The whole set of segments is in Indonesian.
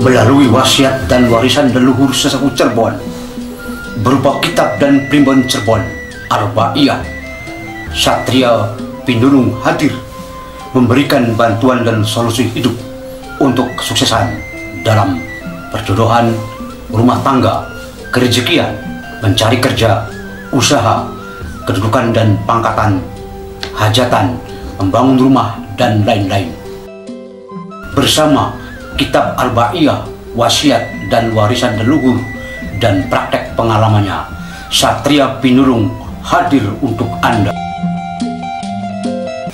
melalui wasiat dan warisan leluhur sesepuh Cirebon berupa kitab dan primbon Cirebon Arba'iyah, Satria Pinulung hadir memberikan bantuan dan solusi hidup untuk kesuksesan dalam perjodohan, rumah tangga, kerejekian, mencari kerja, usaha, kedudukan dan pangkatan, hajatan, membangun rumah, dan lain-lain. Bersama kitab Arba'iyah, wasiat dan warisan leluhur dan praktek pengalamannya, Satria Pinulung hadir untuk Anda.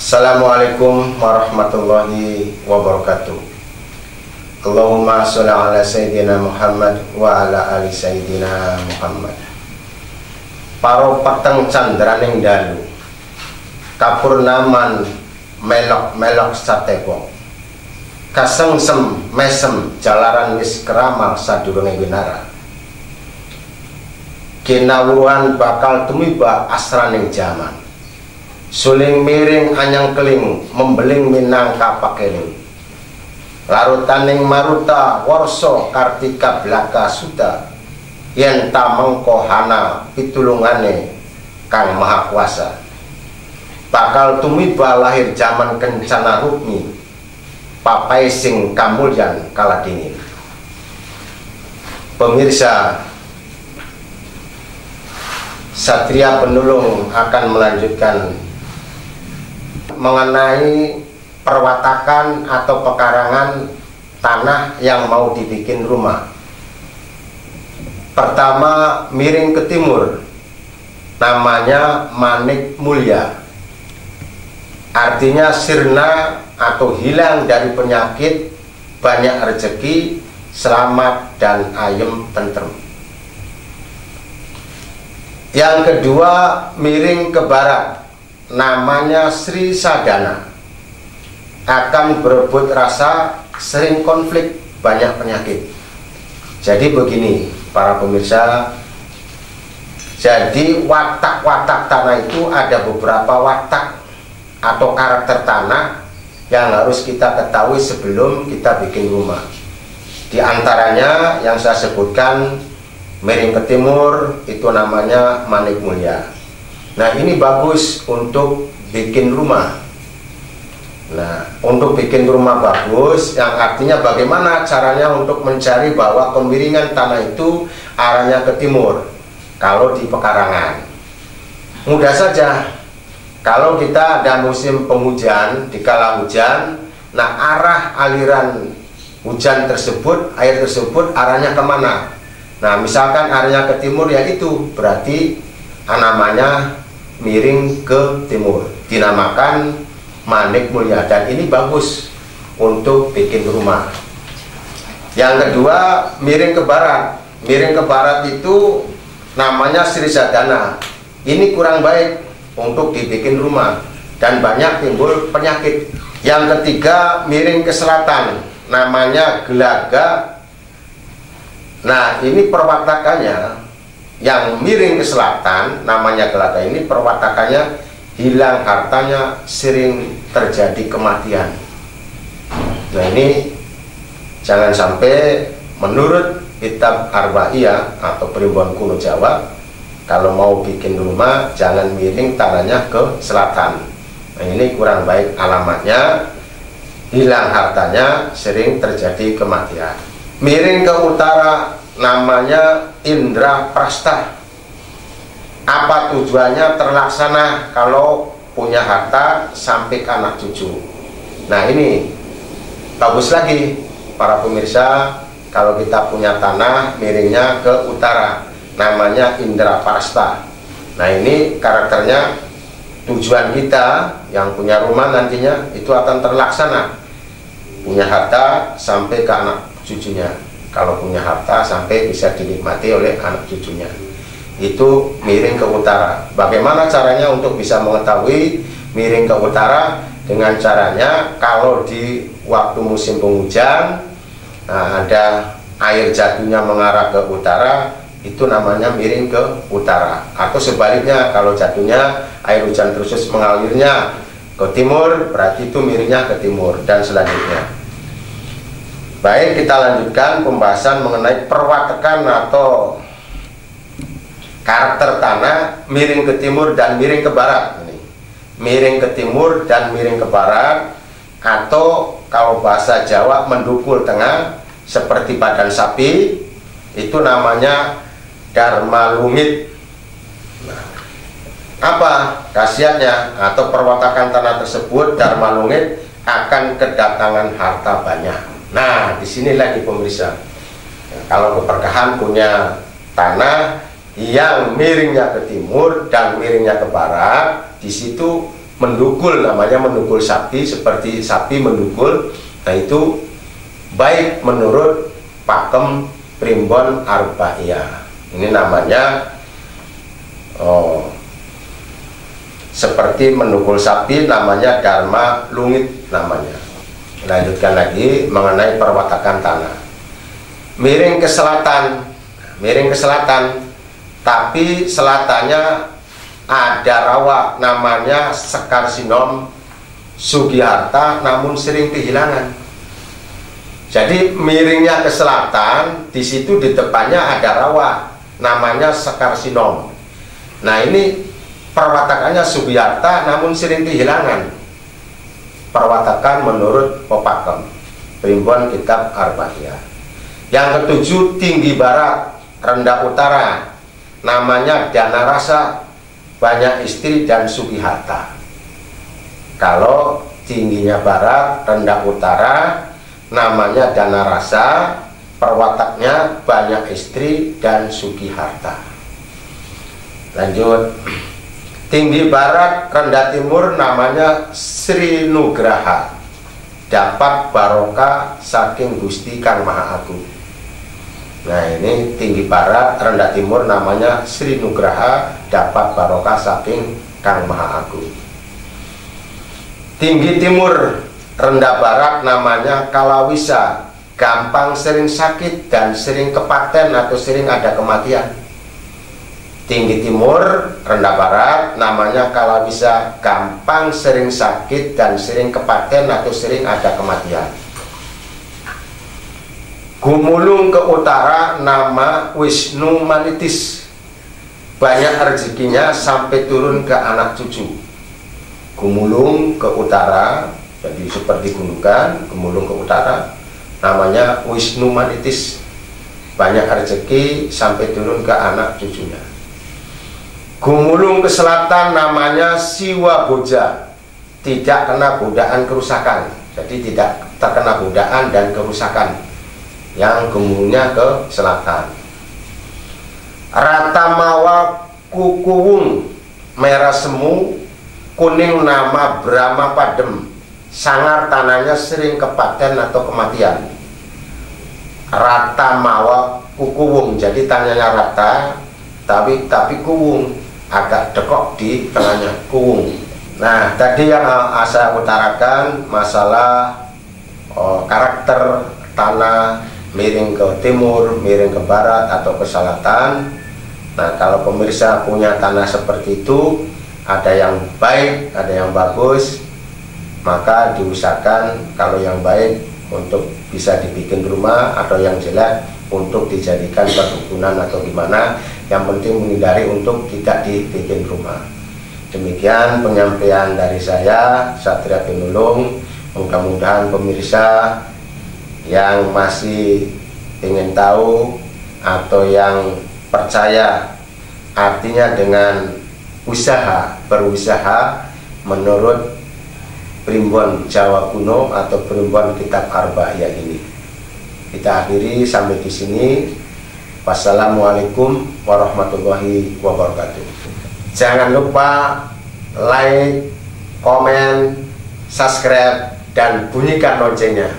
Assalamualaikum warahmatullahi wabarakatuh. Allahumma sholli ala sayyidina Muhammad wa ala ali sayyidina Muhammad. Paro peteng candraning dalu, kapurnaman melok-melok satebo, kasengsem mesem jalaran wis keramal sadurunge winara. Kinawuhan bakal tumiba asraning jaman, suling miring anyang keling membeling minangka pakeling. Larutaning maruta warso kartika blaka suta, yen tamengko hana pitulungane kang maha kuasa. Bakal tumiba lahir jaman kencana rukmi, papai sing kamulyan kala dingin. Pemirsa, Satria Pinulung akan melanjutkan mengenai perwatakan atau pekarangan tanah yang mau dibikin rumah. Pertama, miring ke timur, namanya Manik Mulya, artinya sirna atau hilang dari penyakit, banyak rezeki, selamat dan ayem tentrem. Yang kedua, miring ke barat, namanya Sri Sadana, akan berebut rasa, sering konflik, banyak penyakit. Jadi begini para pemirsa, jadi watak-watak tanah itu ada beberapa watak atau karakter tanah yang harus kita ketahui sebelum kita bikin rumah. Di antaranya yang saya sebutkan, miring ke timur itu namanya Manik Mulya. Nah, ini bagus untuk bikin rumah. Nah, untuk bikin rumah bagus, yang artinya bagaimana caranya untuk mencari bahwa kemiringan tanah itu arahnya ke timur kalau di pekarangan. Mudah saja. Kalau kita ada musim penghujan, di kala hujan, nah arah aliran hujan tersebut, air tersebut arahnya kemana? Nah, misalkan arahnya ke timur, ya itu berarti namanya miring ke timur, dinamakan Manik Mulya, dan ini bagus untuk bikin rumah. Yang kedua, miring ke barat. Miring ke barat itu namanya Sri Sadana. Ini kurang baik untuk dibikin rumah dan banyak timbul penyakit. Yang ketiga, miring ke selatan, namanya Gelaga. Nah, ini perwatakannya yang miring ke selatan, namanya Gelaga, ini perwatakannya hilang hartanya, sering terjadi kematian. Nah, ini jangan sampai. Menurut kitab Arba'iyah atau primbon kuno Jawa, kalau mau bikin rumah jangan miring tanahnya ke selatan. Nah, ini kurang baik alamatnya, hilang hartanya, sering terjadi kematian. Miring ke utara, namanya Indra Prasta. Apa tujuannya? Terlaksana kalau punya harta sampai ke anak cucu. Nah, ini bagus lagi para pemirsa, kalau kita punya tanah miringnya ke utara, namanya Indra Prasta. Nah, ini karakternya, tujuan kita yang punya rumah nantinya itu akan terlaksana, punya harta sampai ke anak cucunya. Kalau punya harta sampai bisa dinikmati oleh anak cucunya, itu miring ke utara. Bagaimana caranya untuk bisa mengetahui miring ke utara? Dengan caranya, kalau di waktu musim penghujan, nah, ada air jatuhnya mengarah ke utara, itu namanya miring ke utara. Atau sebaliknya, kalau jatuhnya air hujan terus mengalirnya ke timur, berarti itu miringnya ke timur, dan selanjutnya. Baik, kita lanjutkan pembahasan mengenai perwatakan atau karakter tanah miring ke timur dan miring ke barat. Ini miring ke timur dan miring ke barat, atau kalau bahasa Jawa mendukul tengah seperti badan sapi, itu namanya dharma lungit. Nah, apa khasiatnya atau perwatakan tanah tersebut dharma lungit akan kedatangan harta banyak. Nah, di sini lagi pemirsa, kalau keberkahan punya tanah yang miringnya ke timur dan miringnya ke barat, di situ mendukul, namanya mendukul sapi, seperti sapi mendukul. Nah, itu baik menurut pakem primbon arba'iyah. Ini namanya seperti mendukul sapi, namanya dharma lungit namanya. Lanjutkan lagi mengenai perwatakan tanah. Miring ke selatan, miring ke selatan, tapi selatannya ada rawa, namanya Sekar Sinom Sugiharta, namun sering kehilangan. Jadi miringnya ke selatan, di situ di depannya ada rawa, namanya Sekar Sinom. Nah, ini perwatakannya Sugiharta, namun sering kehilangan. Perwatakan menurut Pepakem Primbon Kitab Arba'iyah. Yang ketujuh, tinggi barat, rendah utara, namanya Dana Rasa, banyak istri dan Sugiharta. Kalau tingginya barat, rendah utara, namanya Dana Rasa, perwataknya banyak istri dan Sugiharta. Lanjut, tinggi barat, rendah timur, namanya Sri Nugraha, dapat barokah saking Gusti Kang Maha Agung. Nah, ini tinggi barat, rendah timur, namanya Sri Nugraha, dapat barokah saking Kang Maha Agung. Tinggi timur, rendah barat, namanya Kalawisa, gampang sering sakit dan sering kepaten atau sering ada kematian. Tinggi timur, rendah barat, namanya Kalawisa, gampang sering sakit dan sering kepaten atau sering ada kematian. Gumulung ke utara, nama Wisnu Manitis, banyak rezekinya sampai turun ke anak cucu. Gumulung ke utara, jadi seperti gundukan, gumulung ke utara, namanya Wisnu Manitis, banyak rezeki sampai turun ke anak cucunya. Gumulung ke selatan, namanya Siwa Boja, tidak kena godaan kerusakan, jadi tidak terkena godaan dan kerusakan yang gumulungnya ke selatan. Ratamawa Kukuwung, merah semu, kuning, nama Brahma Padem, sangar, tanahnya sering kepaten atau kematian. Ratamawa Kukuwung, jadi tanahnya rata tapi kuwung, agak dekok di tengahnya, kuwung. Nah, tadi yang saya utarakan masalah karakter tanah miring ke timur, miring ke barat atau ke selatan. Nah, kalau pemirsa punya tanah seperti itu, ada yang baik, ada yang bagus, maka diusahakan kalau yang baik untuk bisa dibikin rumah, atau yang jelek untuk dijadikan perkebunan atau gimana. Yang penting menghindari untuk tidak dibikin rumah. Demikian penyampaian dari saya, Satria Pinulung. Mudah-mudahan pemirsa yang masih ingin tahu atau yang percaya, artinya dengan usaha, berusaha menurut Primbon Jawa Kuno atau Primbon Kitab Arba'iyah ini. Kita akhiri sampai di sini. Wassalamualaikum warahmatullahi wabarakatuh. Jangan lupa like, komen, subscribe, dan bunyikan loncengnya.